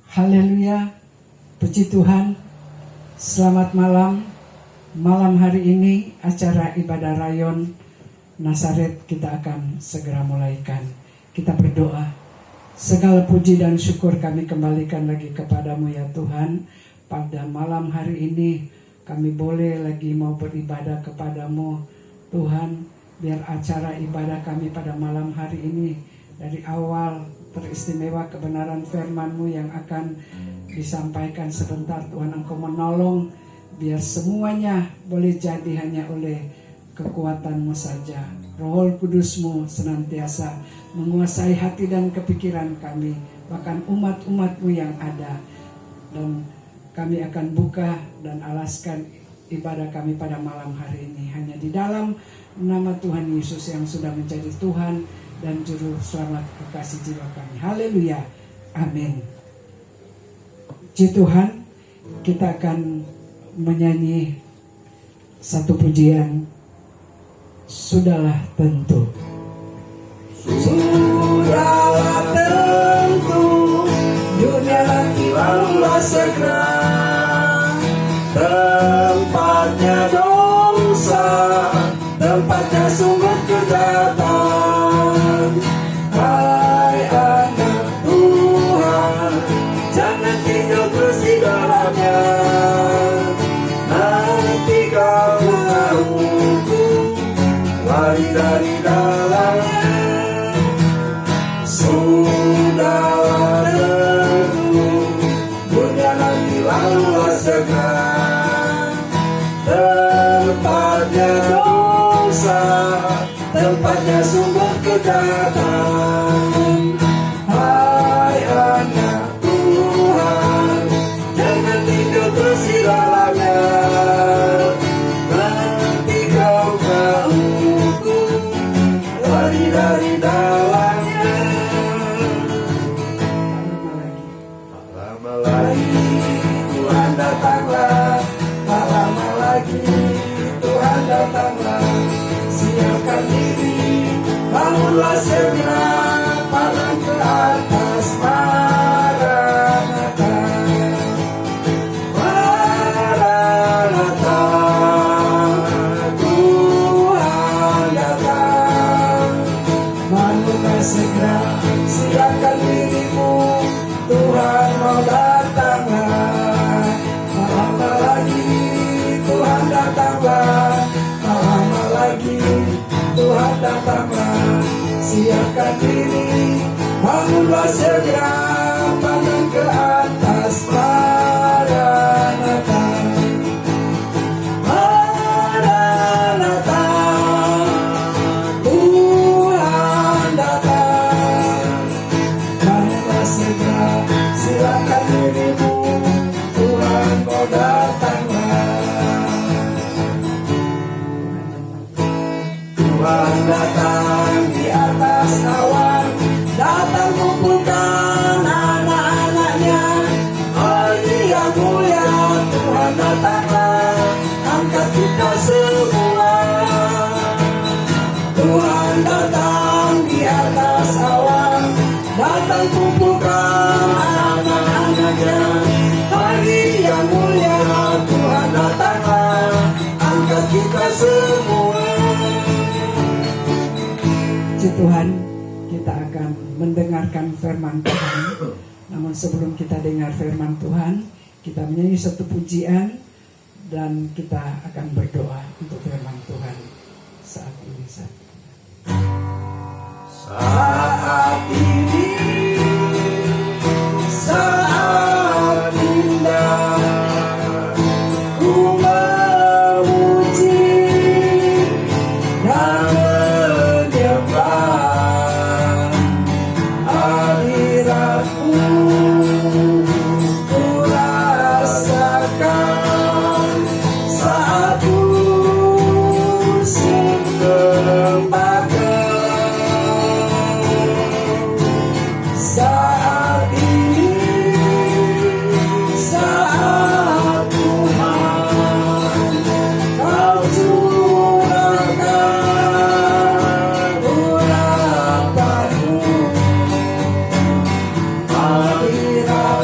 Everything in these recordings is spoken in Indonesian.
Haleluya, puji Tuhan. Selamat malam. Malam hari ini acara ibadah rayon Nazaret kita akan segera mulaikan. Kita berdoa. Segala puji dan syukur kami kembalikan lagi kepadamu ya Tuhan. Pada malam hari ini kami boleh lagi mau beribadah kepadamu Tuhan. Biar acara ibadah kami pada malam hari ini dari awal teristimewa kebenaran firman-Mu yang akan disampaikan sebentar. Tuhan, Engkau menolong biar semuanya boleh jadi hanya oleh kekuatan-Mu saja. Roh Kudus-Mu senantiasa menguasai hati dan kepikiran kami, bahkan umat-umat-Mu yang ada. Dan kami akan buka dan alaskan ibadah kami pada malam hari ini hanya di dalam nama Tuhan Yesus yang sudah menjadi Tuhan dan Juru Selamat kekasih jiwa kami. Haleluya. Amin. Puji Tuhan, kita akan menyanyi satu pujian. Sudahlah tentu. Sudahlah tentu, dunia nanti lalulah segera. Tempatnya dosa, tempatnya sumber kejahatan. Hai anak Tuhan, jangan tinggal terus di dalamnya. Nanti kau terhukum, lari dari dalamnya. Sudahlah tentu, dunia nanti lalulah segera. Tempatnya dosa, tempatnya sumber kejahatan. Hai anak Tuhan, jangan tinggal terus di dalamnya. Nanti kau terhukum, lari dari dalamnya. Lama lagi Tuhan datanglah, tak lama lagi Tuhan datanglah. Siapkan diri, bangunlah segera, pandang ke atas, Maranatha. Maranatha, Tuhan datang. Bangunlah segera, siapkan dirimu, Tuhan mau datanglah. Tak lama lagi Tuhan datanglah, tak lama lagi Tuhan datanglah. Siapkan diri, bangunlah segera, pandang ke atas, Maranatha. Maranatha, Tuhan datang. Bangunlah segera, siapkan dirimu, Tuhan mau datanglah. Tuhan datang di atas awan, datang kumpulkan anak-anaknya. Hari yang mulia Tuhan datanglah, angkat kita semua. Tuhan datang di atas awan, datang kumpulkan anak-anaknya. Hari yang mulia Tuhan datanglah, angkat kita semua. Puji Tuhan, kita akan mendengarkan firman Tuhan. Namun sebelum kita dengar firman Tuhan, kita menyanyi satu pujian dan kita akan berdoa untuk firman Tuhan saat ini. Saat ini, saat indah, ku memuji dan menyembah hadirat-Mu. Ku rasakan saat ku sembah saat ini, saat Tuhan Kau curahkan urapan-Mu. Hadirat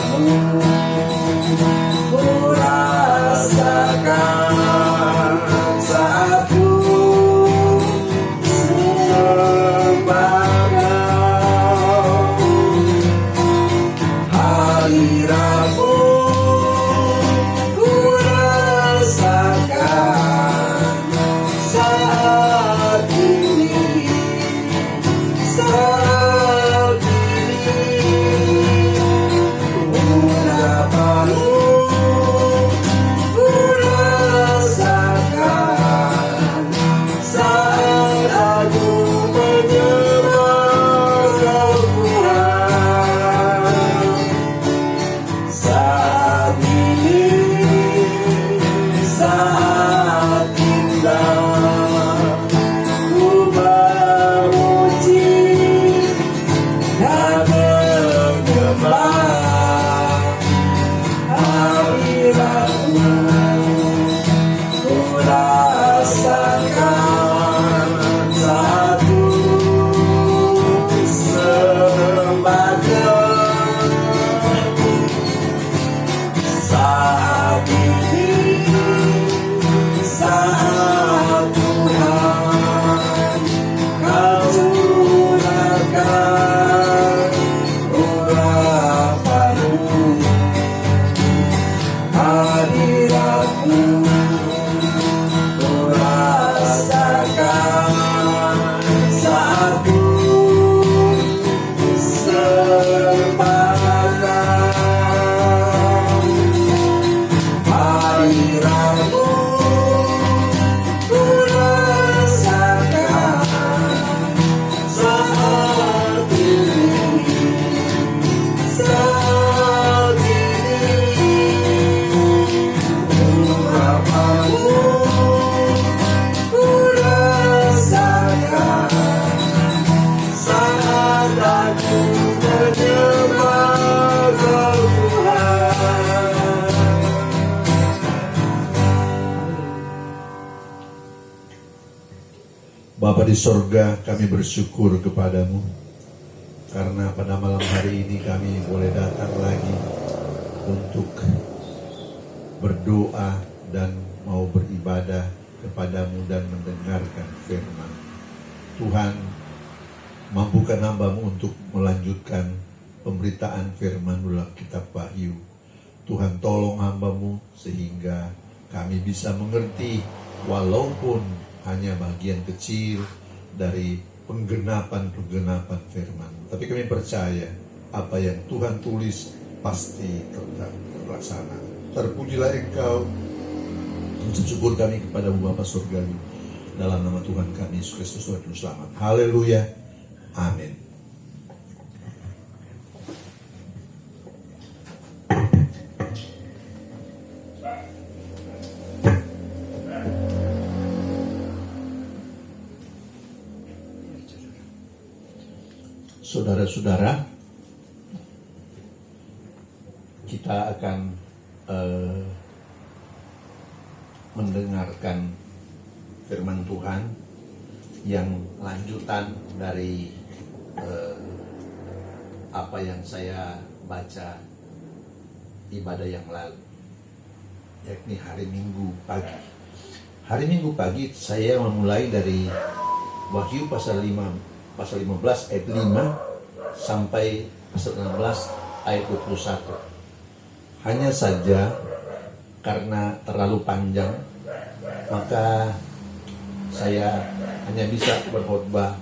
Bapa di sorga, kami bersyukur kepadamu karena pada malam hari ini kami boleh datang lagi untuk berdoa dan mau beribadah kepadamu dan mendengarkan firman. Tuhan, mampukan hamba-Mu untuk melanjutkan pemberitaan firman dalam kitab Wahyu. Tuhan, tolong hamba-Mu sehingga kami bisa mengerti walaupun hanya bagian kecil dari penggenapan firman. Tapi kami percaya apa yang Tuhan tulis pasti terlaksana. Terpujilah Engkau. Ucap syukur kami kepada Bapa Surgawi. Dalam nama Tuhan kami Yesus Kristus Tuhan Juru Selamat. Haleluya. Amin. Saudara-saudara, kita akan mendengarkan firman Tuhan yang lanjutan dari apa yang saya baca ibadah yang lalu, yakni hari Minggu pagi. Hari Minggu pagi saya memulai dari Wahyu pasal 15 ayat 5 sampai pasal 16 ayat 21. Hanya saja karena terlalu panjang, maka saya hanya bisa berkhotbah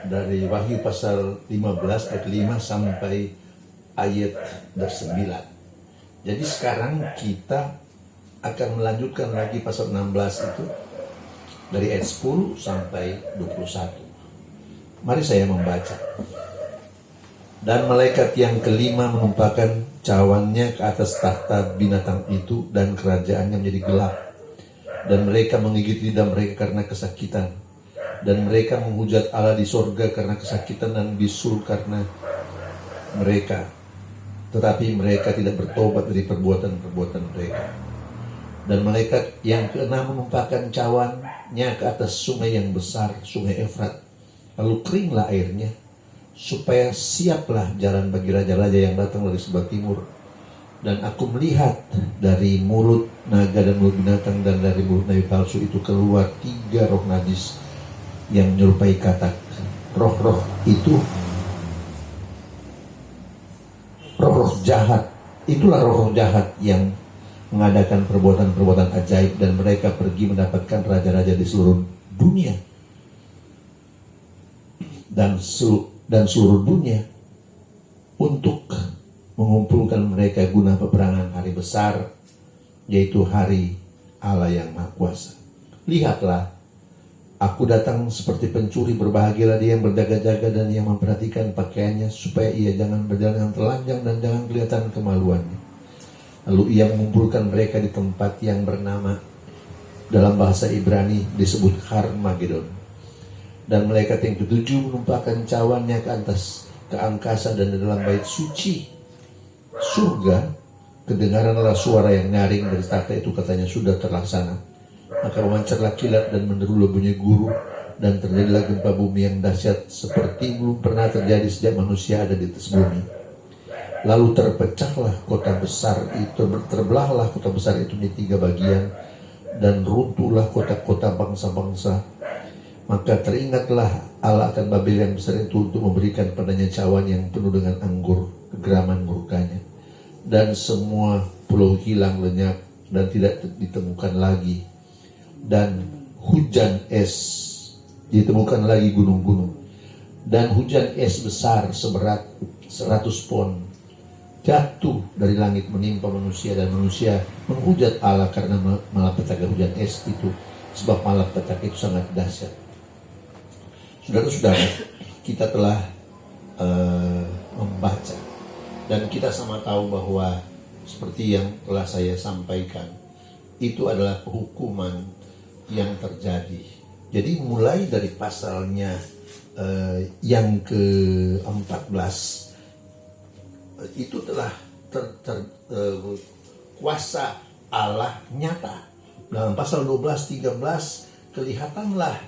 dari Wahyu pasal 15 ayat 5 sampai ayat 9. Jadi sekarang kita akan melanjutkan lagi pasal 16 itu dari ayat 10 sampai 21. Mari saya membaca. Dan malaikat yang kelima menumpahkan cawannya ke atas tahta binatang itu, dan kerajaannya menjadi gelap. Dan mereka menggigit lidah mereka karena kesakitan. Dan mereka menghujat Allah di sorga karena kesakitan dan bisul karena mereka. Tetapi mereka tidak bertobat dari perbuatan-perbuatan mereka. Dan malaikat yang keenam menumpahkan cawannya ke atas sungai yang besar, sungai Efrat. Lalu keringlah airnya, supaya siaplah jalan bagi raja-raja yang datang dari sebelah timur Dan aku melihat dari mulut naga dan mulut binatang dan dari mulut nabi palsu itu keluar 3 roh najis yang menyerupai katak. Roh-roh itu roh-roh jahat. Itulah roh-roh jahat yang mengadakan perbuatan-perbuatan ajaib, dan mereka pergi mendapatkan raja-raja di seluruh dunia dan seluruh dunia untuk mengumpulkan mereka guna peperangan hari besar, yaitu hari Allah yang Maha Kuasa. Lihatlah, aku datang seperti pencuri. Berbahagialah dia yang berjaga-jaga dan yang memperhatikan pakaiannya, supaya ia jangan berjalan dengan telanjang dan jangan kelihatan kemaluannya. Lalu ia mengumpulkan mereka di tempat yang bernama, dalam bahasa Ibrani disebut Harmagedon. Dan malaikat yang ketujuh menumpahkan cawannya ke angkasa dan di dalam bait suci surga kedengaranlah suara yang nyaring dari takhta itu, katanya, sudah terlaksana. Maka memancarlah kilat dan menderulah bunyi guru, dan terjadilah gempa bumi yang dahsyat seperti belum pernah terjadi sejak manusia ada di atas bumi. Lalu terpecahlah kota besar itu, terbelahlah kota besar itu di 3 bagian, dan runtuhlah kota-kota bangsa-bangsa. Maka teringatlah Allah akan Babel yang besar itu untuk memberikan padanya cawan yang penuh dengan anggur kegeraman murkanya. Dan semua pulau hilang lenyap dan tidak ditemukan lagi. Dan hujan es, ditemukan lagi gunung-gunung. Dan hujan es besar seberat 100 pon jatuh dari langit menimpa manusia, dan manusia menghujat Allah karena malapetaka hujan es itu, sebab malapetaka itu sangat dahsyat. Saudara-saudara, kita telah membaca dan kita sama tahu bahwa seperti yang telah saya sampaikan, itu adalah hukuman yang terjadi. Jadi mulai dari pasalnya yang ke-14 itu telah kuasa Allah nyata. Dalam pasal 12-13 kelihatanlah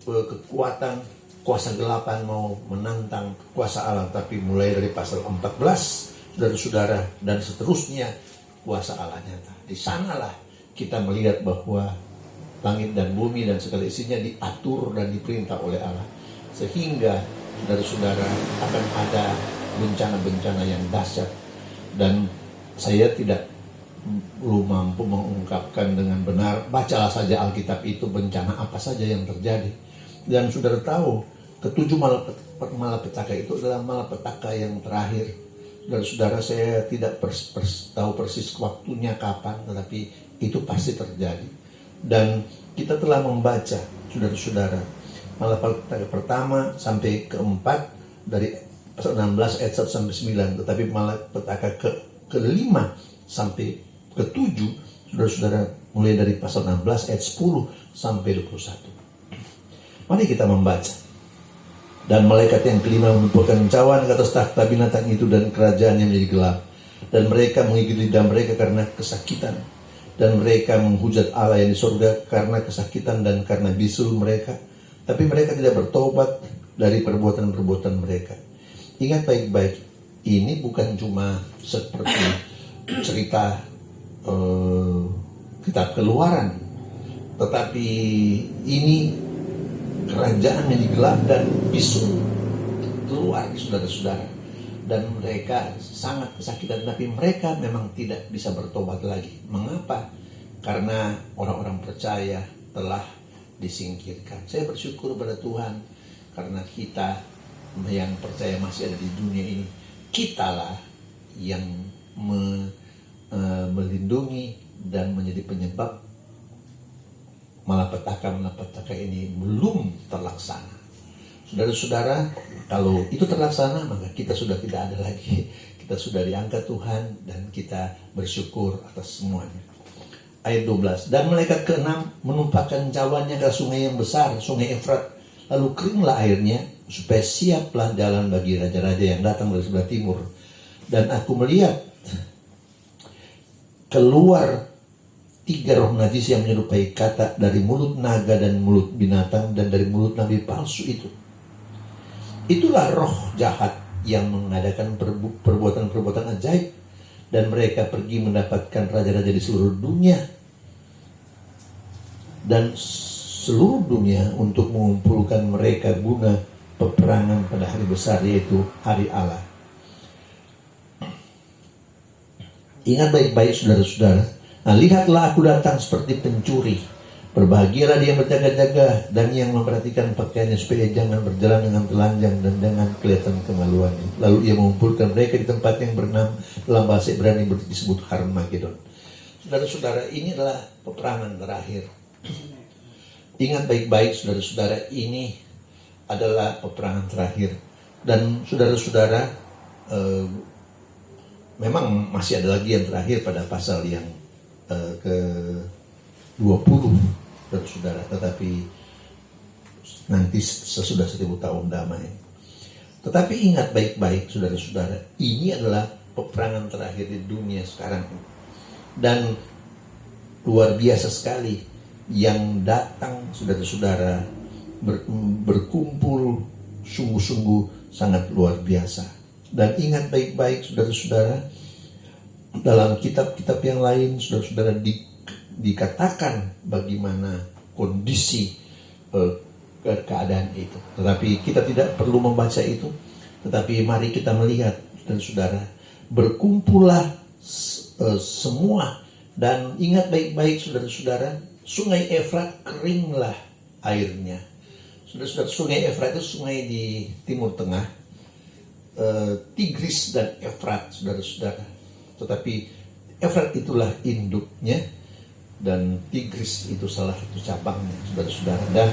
kekuatan kuasa gelapan mau menantang kuasa Allah. Tapi mulai dari pasal 14 dari saudara dan seterusnya, kuasa Allah nyata. Di sanalah kita melihat bahwa langit dan bumi dan segala isinya diatur dan diperintah oleh Allah, sehingga dari saudara akan ada bencana-bencana yang dahsyat. Dan saya belum mampu mengungkapkan dengan benar. Bacalah saja Alkitab itu, bencana apa saja yang terjadi. Dan saudara tahu, ketujuh malapetaka itu adalah malapetaka yang terakhir. Dan saudara, saya tidak tahu persis waktunya kapan, tetapi itu pasti terjadi. Dan kita telah membaca, saudara-saudara, malapetaka pertama sampai keempat dari pasal 16 ayat 1 sampai 9, tetapi malapetaka ke-5 sampai ke-7, saudara-saudara, mulai dari pasal 16 ayat 10 sampai 21. Mari kita membaca. Dan malaikat yang kelima menumpukan cawan ke atas takhta binatang itu, dan kerajaannya menjadi gelap. Dan mereka menggigit lidah mereka karena kesakitan. Dan mereka menghujat Allah yang di surga karena kesakitan dan karena bisul mereka. Tapi mereka tidak bertobat dari perbuatan-perbuatan mereka. Ingat baik-baik, ini bukan cuma seperti cerita kitab Keluaran, tetapi ini kerajaan yang gelap dan bisul keluar, saudara-saudara. Dan mereka sangat kesakitan, tapi mereka memang tidak bisa bertobat lagi. Mengapa? Karena orang-orang percaya telah disingkirkan. Saya bersyukur pada Tuhan, karena kita yang percaya masih ada di dunia ini, kitalah yang melindungi dan menjadi penyebab malapetaka ini belum terlaksana. Saudara-saudara, kalau itu terlaksana, maka kita sudah tidak ada lagi. Kita sudah diangkat Tuhan, dan kita bersyukur atas semuanya. Ayat 12. Dan malaikat ke-6 menumpahkan cawannya ke sungai yang besar, sungai Efrat. Lalu keringlah airnya, supaya siaplah jalan bagi raja-raja yang datang dari sebelah timur. Dan aku melihat keluar 3 roh najis yang menyerupai katak dari mulut naga dan mulut binatang dan dari mulut nabi palsu itu. Itulah roh jahat yang mengadakan perbuatan-perbuatan ajaib dan mereka pergi mendapatkan raja-raja di seluruh dunia dan seluruh dunia untuk mengumpulkan mereka guna peperangan pada hari besar, yaitu hari Allah. Ingat baik-baik saudara-saudara, nah, lihatlah aku datang seperti pencuri. Berbahagialah dia yang berjaga-jaga dan yang memperhatikan pakaiannya supaya jangan berjalan dengan telanjang dan jangan kelihatan kemaluannya. Lalu ia mengumpulkan mereka di tempat yang bernama dalam bahasa Ibrani disebut Harmagedon. Saudara-saudara, ini adalah peperangan terakhir. Ingat baik-baik saudara-saudara, ini adalah peperangan terakhir. Dan saudara-saudara, memang masih ada lagi yang terakhir pada pasal yang ke 20, saudara, tetapi nanti sesudah 1000 tahun damai. Tetapi ingat baik-baik saudara-saudara, ini adalah peperangan terakhir di dunia sekarang. Dan luar biasa sekali yang datang saudara-saudara, berkumpul sungguh-sungguh sangat luar biasa. Dan ingat baik-baik saudara-saudara, dalam kitab-kitab yang lain saudara-saudara dikatakan bagaimana kondisi keadaan itu. Tetapi kita tidak perlu membaca itu, tetapi mari kita melihat dan saudara, berkumpullah semua, dan ingat baik-baik saudara-saudara, sungai Efrat keringlah airnya. Saudara-saudara, sungai Efrat itu sungai di Timur Tengah, Tigris dan Efrat, saudara-saudara. Tetapi Efrat itulah induknya dan Tigris itu salah satu cabangnya, saudara-saudara. Dan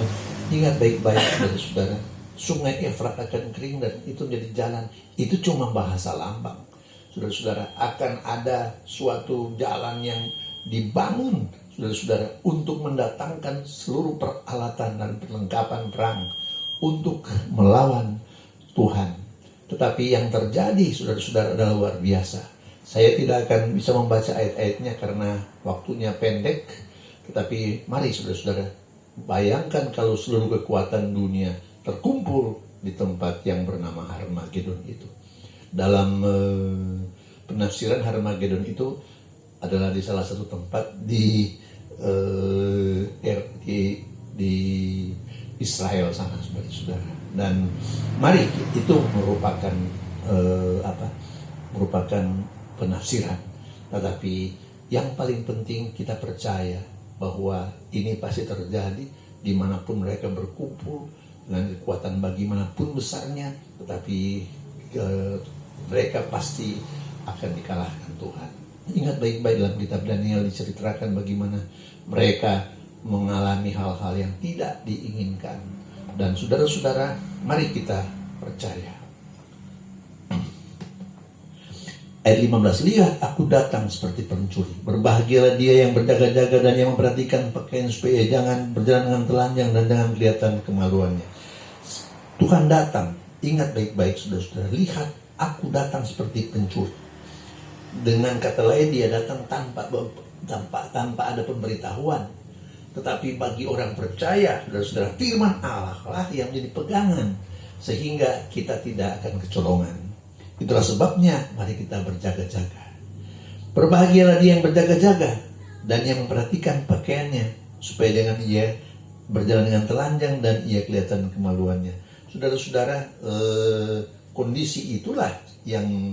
ingat baik-baik saudara-saudara, sungai Efrat akan kering dan itu menjadi jalan. Itu cuma bahasa lambang, saudara-saudara. Akan ada suatu jalan yang dibangun, saudara-saudara, untuk mendatangkan seluruh peralatan dan perlengkapan perang untuk melawan Tuhan. Tetapi yang terjadi saudara-saudara adalah luar biasa. Saya tidak akan bisa membaca ayat-ayatnya karena waktunya pendek. Tetapi mari saudara-saudara, bayangkan kalau seluruh kekuatan dunia terkumpul di tempat yang bernama Harmagedon itu. Dalam penafsiran Harmagedon itu adalah di salah satu tempat di Israel sana, saudara-saudara. Dan mari, itu merupakan merupakan penafsiran. Tetapi yang paling penting kita percaya bahwa ini pasti terjadi dimanapun mereka berkumpul dengan kekuatan bagaimanapun besarnya, tetapi mereka pasti akan dikalahkan Tuhan. Ingat baik-baik dalam kitab Daniel diceritakan bagaimana mereka mengalami hal-hal yang tidak diinginkan. Dan saudara-saudara, mari kita percaya. Ayat 15, lihat aku datang seperti pencuri. Berbahagialah dia yang berjaga-jaga dan yang memperhatikan pakaian supaya jangan berjalan dengan telanjang dan jangan kelihatan kemaluannya. Tuhan datang. Ingat baik-baik saudara-saudara, lihat aku datang seperti pencuri. Dengan kata lain, dia datang tanpa ada pemberitahuan. Tetapi bagi orang percaya, saudara-saudara, firman Allah lah yang menjadi pegangan sehingga kita tidak akan kecolongan. Itulah sebabnya mari kita berjaga-jaga. Berbahagialah dia yang berjaga-jaga dan yang memperhatikan pakaiannya supaya jangan ia berjalan dengan telanjang dan ia kelihatan kemaluannya. Saudara-saudara, kondisi itulah yang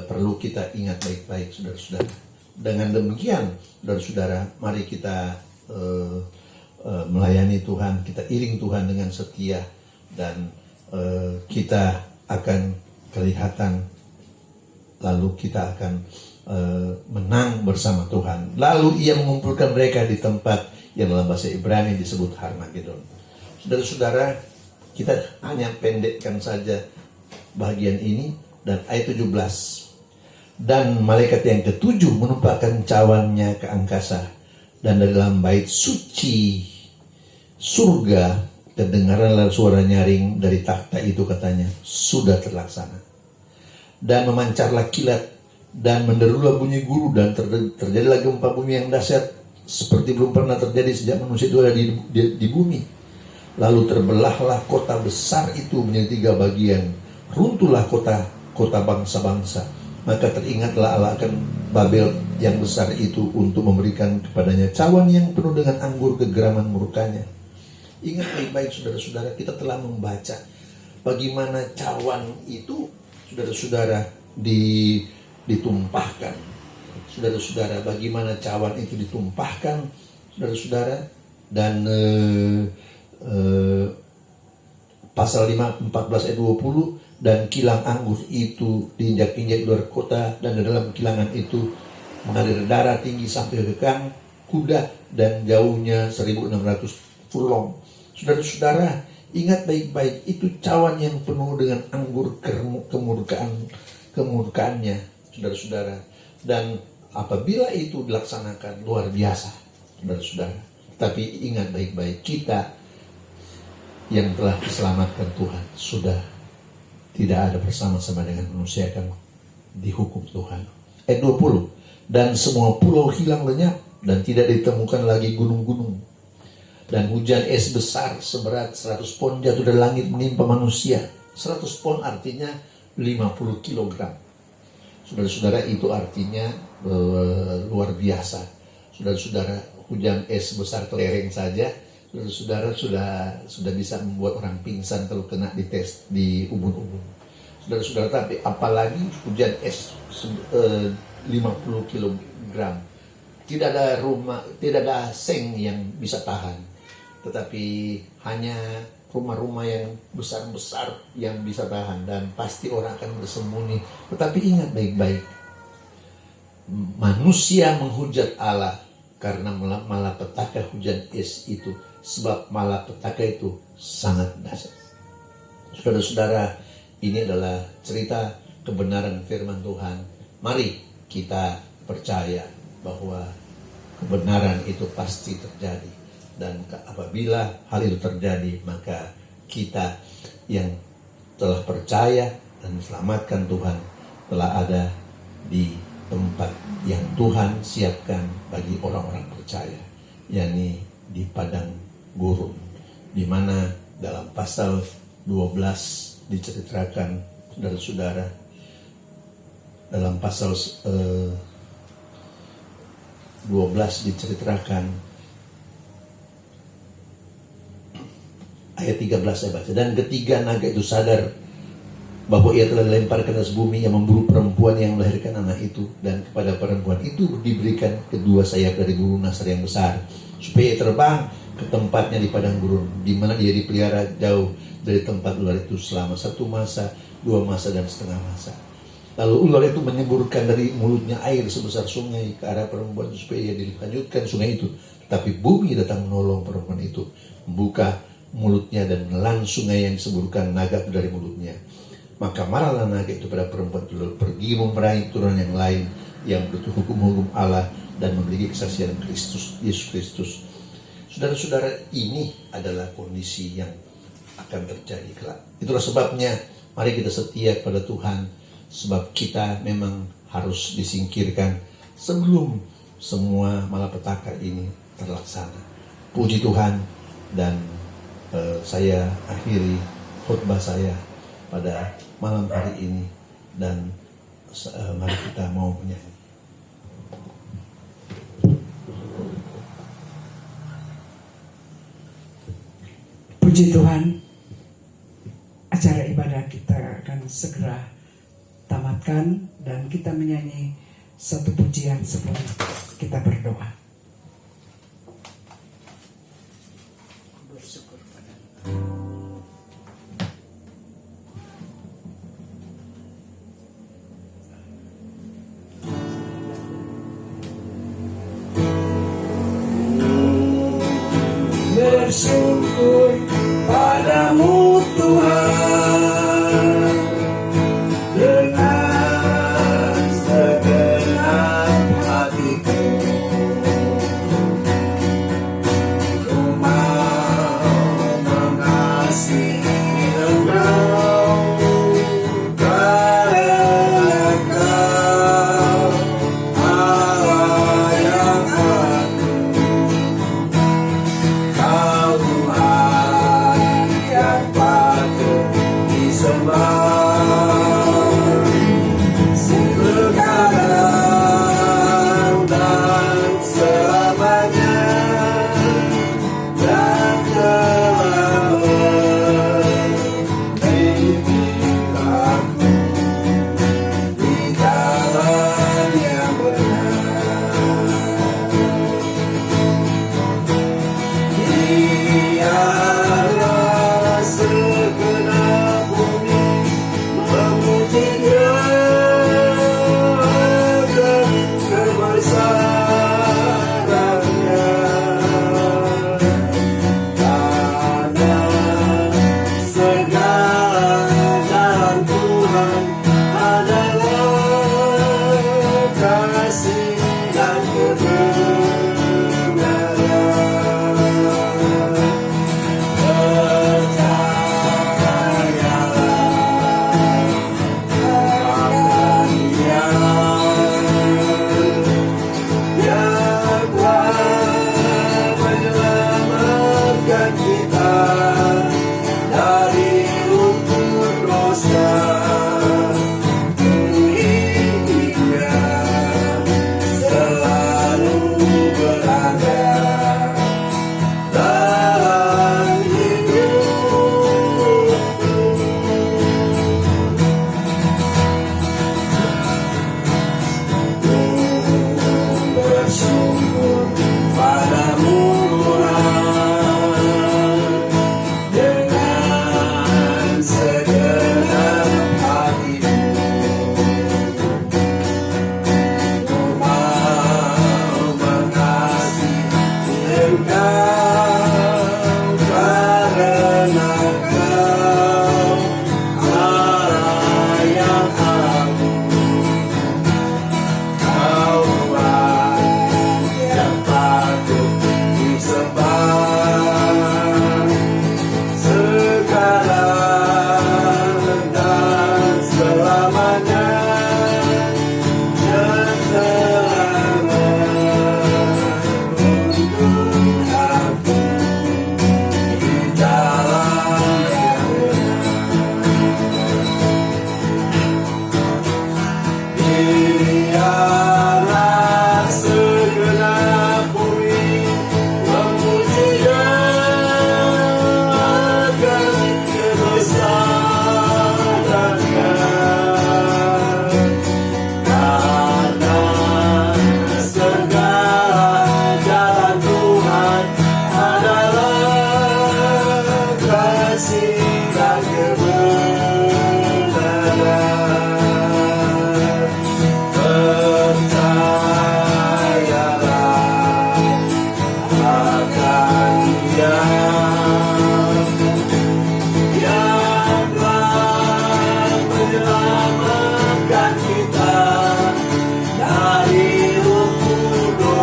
perlu kita ingat baik-baik, saudara-saudara. Dengan demikian, saudara-saudara, mari kita melayani Tuhan, kita iring Tuhan dengan setia, dan kita akan kelihatan, lalu kita akan menang bersama Tuhan. Lalu ia mengumpulkan mereka di tempat yang dalam bahasa Ibrani disebut Harmagedon. Saudara-saudara, kita hanya pendekkan saja bagian ini. Dan ayat 17, dan malaikat yang ketujuh menumpahkan cawannya ke angkasa, dan dalam bait suci surga terdengarlah suara nyaring dari takhta itu, katanya, sudah terlaksana. Dan memancarlah kilat dan menderulah bunyi guru, dan terjadilah gempa bumi yang dahsyat seperti belum pernah terjadi sejak manusia itu ada di bumi. Lalu terbelahlah kota besar itu menjadi 3 bagian, runtuhlah kota bangsa-bangsa, Maka teringatlah Allah akan Babel yang besar itu untuk memberikan kepadanya cawan yang penuh dengan anggur kegeraman murkanya. Ingat baik-baik saudara-saudara, kita telah membaca bagaimana cawan itu, saudara-saudara, ditumpahkan. Saudara-saudara, bagaimana cawan itu ditumpahkan, saudara-saudara, dan pasal 5, 14 ayat 20, dan kilang anggur itu diinjak-injak luar kota, dan di dalam kilangan itu mengalir darah tinggi sampai ke kekang kuda, dan jauhnya 1600 furlong. Saudara-saudara, ingat baik-baik, itu cawan yang penuh dengan anggur kemurkaannya, saudara-saudara. Dan apabila itu dilaksanakan, luar biasa, saudara-saudara. Tapi ingat baik-baik, kita yang telah diselamatkan Tuhan sudah tidak ada bersama-sama dengan manusia akan dihukum Tuhan. Ayat 20, dan semua pulau hilang lenyap dan tidak ditemukan lagi gunung-gunung. Dan hujan es besar seberat 100 pon jatuh dari langit menimpa manusia. 100 pon artinya 50 kilogram. Saudara-saudara, itu artinya luar biasa. Saudara-saudara, hujan es besar kelereng saja, saudara sudah bisa membuat orang pingsan kalau kena dites di ubun-ubun. Saudara-saudara, tapi apalagi hujan es 50 kilogram. Tidak ada rumah, tidak ada seng yang bisa tahan. Tetapi hanya rumah-rumah yang besar-besar yang bisa tahan, dan pasti orang akan bersembunyi. Tetapi ingat baik-baik, manusia menghujat Allah karena malapetaka hujan es itu, sebab malapetaka itu sangat dahsyat. Saudara-saudara, ini adalah cerita kebenaran firman Tuhan. Mari kita percaya bahwa kebenaran itu pasti terjadi. Dan apabila hal itu terjadi, maka kita yang telah percaya dan diselamatkan Tuhan telah ada di tempat yang Tuhan siapkan bagi orang-orang percaya, yakni di padang gurun, di mana dalam pasal 12 diceritakan, saudara-saudara, dalam pasal 12 diceritakan ayat 13 saya baca. Dan ketiga naga itu sadar bahwa ia telah dilemparkan ke atas bumi yang memburu perempuan yang melahirkan anak itu, dan kepada perempuan itu diberikan kedua sayap dari burung nasar yang besar, supaya ia terbang ke tempatnya di padang gurun, di mana dia dipelihara jauh dari tempat ular itu selama 1 masa, 2 masa, dan setengah masa. Lalu ular itu menyemburkan dari mulutnya air sebesar sungai ke arah perempuan supaya ia dilanjutkan sungai itu. Tapi bumi datang menolong perempuan itu, membuka mulutnya dan menelan sungai yang disemburkan naga itu dari mulutnya. Maka marahlah naga itu pada perempuan itu, lalu pergi memerangi keturunan yang lain yang bertutur hukum-hukum Allah dan memiliki kesaksian Kristus, Yesus Kristus. Saudara-saudara, ini adalah kondisi yang akan terjadi kelak. Itulah sebabnya mari kita setia kepada Tuhan, sebab kita memang harus disingkirkan sebelum semua malapetaka ini terlaksana. Puji Tuhan, dan saya akhiri khotbah saya pada malam hari ini, dan mari kita mau menyanyi. Puji Tuhan, acara ibadah kita akan segera tamatkan, dan kita menyanyi satu pujian sebelum kita berdoa. Bersyukur pada bersyukur padamu Tuhan dengan segenap hatiku. Ku mau mengasihi Engkau karena Kau Allah yang agung. Kau Tuhan yang patut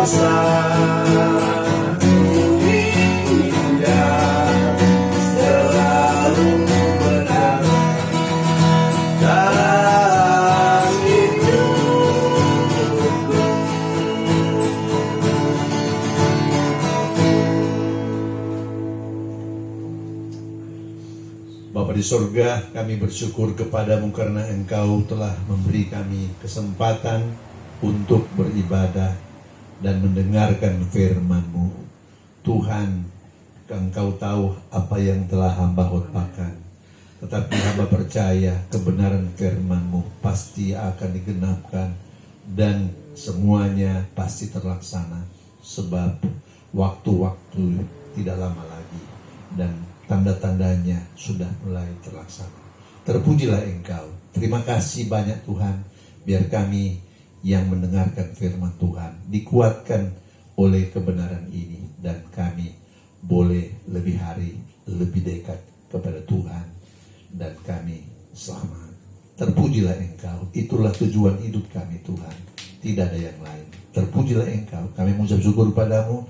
kuasa Dia selalu benar dalam hidupku. Bapa di sorga, kami bersyukur kepadamu karena Engkau telah memberi kami kesempatan untuk beribadah dan mendengarkan firman-Mu. Tuhan, Engkau tahu apa yang telah hamba khotbahkan. Tetapi hamba percaya kebenaran firman-Mu pasti akan digenapkan dan semuanya pasti terlaksana. Sebab waktu-waktu tidak lama lagi dan tanda-tandanya sudah mulai terlaksana. Terpujilah Engkau. Terima kasih banyak Tuhan. Biar kami yang mendengarkan firman Tuhan dikuatkan oleh kebenaran ini. Dan kami boleh lebih hari, lebih dekat kepada Tuhan. Dan kami selamat. Terpujilah Engkau. Itulah tujuan hidup kami Tuhan. Tidak ada yang lain. Terpujilah Engkau. Kami mengucap syukur padamu.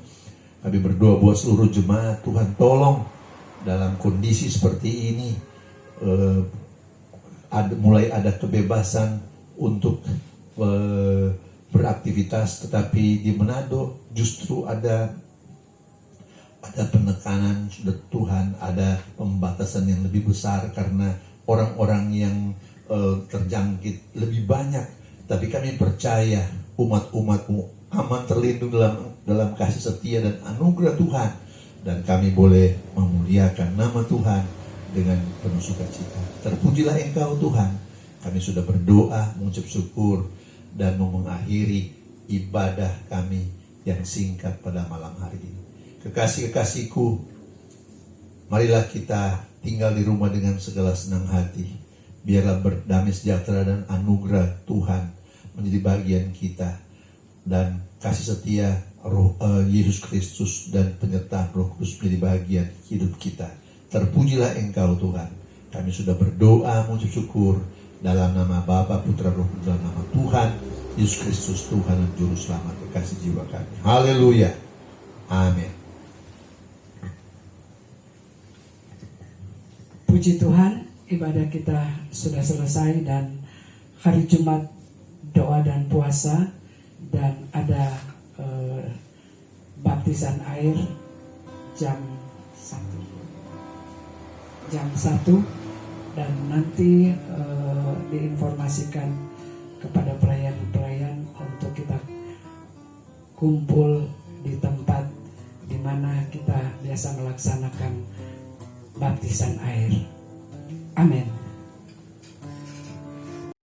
Kami berdoa buat seluruh jemaat. Tuhan tolong dalam kondisi seperti ini mulai ada kebebasan untuk beraktivitas, tetapi di Manado justru ada penekanan Tuhan, ada pembatasan yang lebih besar karena orang-orang yang terjangkit lebih banyak. Tapi kami percaya umat-umat-Mu aman terlindung dalam kasih setia dan anugerah Tuhan. Dan kami boleh memuliakan nama Tuhan dengan penuh sukacita. Terpujilah Engkau Tuhan. Kami sudah berdoa, mengucap syukur, dan mau mengakhiri ibadah kami yang singkat pada malam hari ini. Kekasih-kekasihku, marilah kita tinggal di rumah dengan segala senang hati. Biarlah berdamai sejahtera dan anugerah Tuhan menjadi bagian kita. Dan kasih setia Yesus Kristus dan penyertaan Roh Kudus menjadi bagian hidup kita. Terpujilah Engkau Tuhan. Kami sudah berdoa, mengucap syukur dalam nama Bapa, Putra, Roh Kudus, dalam nama Tuhan Yesus Kristus, Tuhan dan Juru Selamat kekasih jiwa kami. Haleluya. Amin. Puji Tuhan, ibadah kita sudah selesai dan hari Jumat doa dan puasa dan ada baptisan air jam 1 dan nanti diinformasikan kepada pelayan-pelayan untuk kita kumpul di tempat di mana kita biasa melaksanakan baptisan air. Amin.